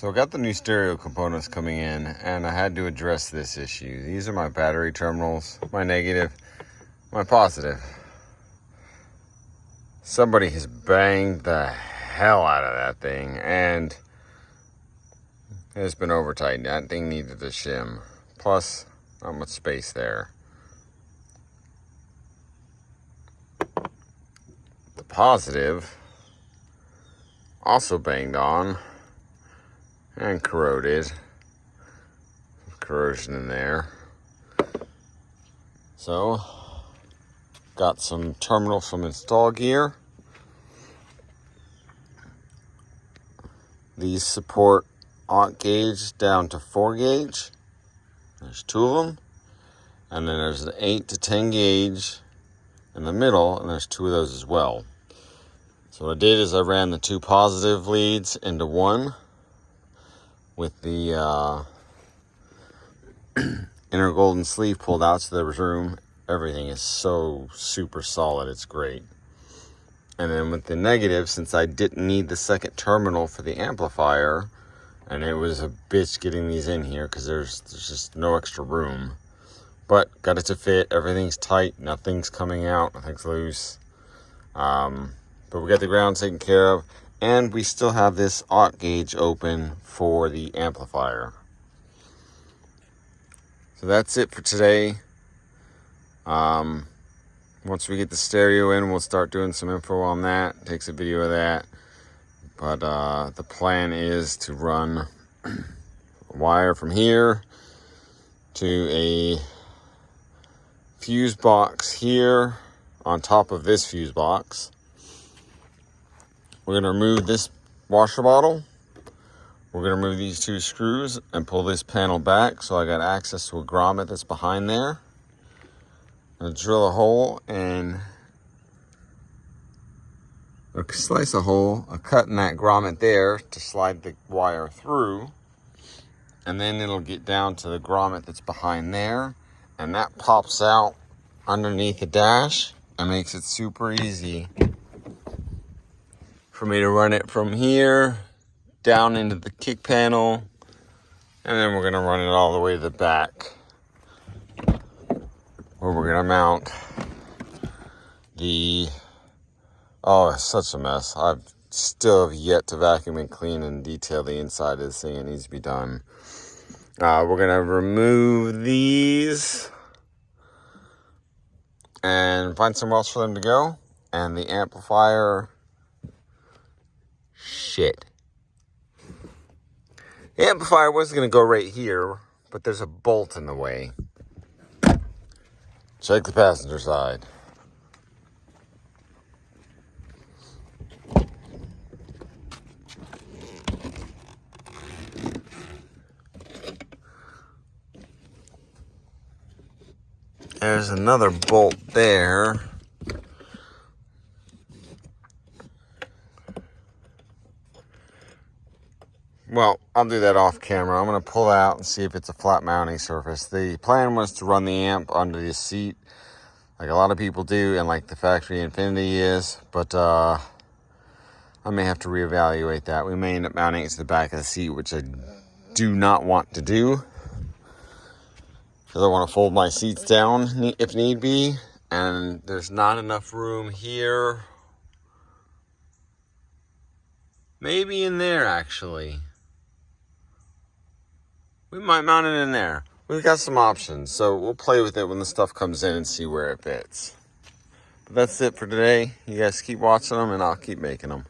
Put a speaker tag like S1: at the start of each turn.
S1: So I got the new stereo components coming in, and I had to address this issue. These are my battery terminals, my negative, my positive. Somebody has banged the hell out of that thing, and it's been over tightened. That thing needed a shim. Plus, not much space there. The positive also banged on and corroded. Corrosion in there. So, got some terminals from install gear. These support aught gauge down to 4 gauge. There's 2 of them. And then there's an 8 to 10 gauge in the middle, and there's 2 of those as well. So what I did is I ran the 2 positive leads into one with the inner golden sleeve pulled out so there was room. Everything is so super solid, it's great. And then with the negative, since I didn't need the second terminal for the amplifier, and it was a bitch getting these in here because there's just no extra room. But got it to fit, everything's tight, nothing's coming out, nothing's loose. But we got the ground taken care of, and we still have this aught gauge open for the amplifier. So that's it for today. Once we get the stereo in, we'll start doing some info on that. Takes a video of that. But the plan is to run a wire from here to a fuse box here on top of this fuse box. We're going to remove this washer bottle. We're going to remove these 2 screws and pull this panel back so I got access to a grommet that's behind there. I'm going to drill a hole and slice a hole, a cut in that grommet there to slide the wire through. And then it'll get down to the grommet that's behind there. And that pops out underneath the dash and makes it super easy for me to run it from here down into the kick panel, and then we're going to run it all the way to the back where we're going to mount the, oh, it's such a mess. I've still have yet to vacuum and clean and detail the inside of this thing. It needs to be done. We're going to remove these and find somewhere else for them to go. And the amplifier, shit. The amplifier was going to go right here, but there's a bolt in the way. Check the passenger side. There's another bolt there. Well, I'll do that off camera. I'm going to pull out and see if it's a flat mounting surface. The plan was to run the amp under the seat like a lot of people do and like the factory Infinity is, but I may have to reevaluate that. We may end up mounting it to the back of the seat, which I do not want to do because I want to fold my seats down if need be, and there's not enough room here. Maybe in there, actually. We might mount it in there. We've got some options, so we'll play with it when the stuff comes in and see where it fits. But that's it for today. You guys keep watching them, and I'll keep making them.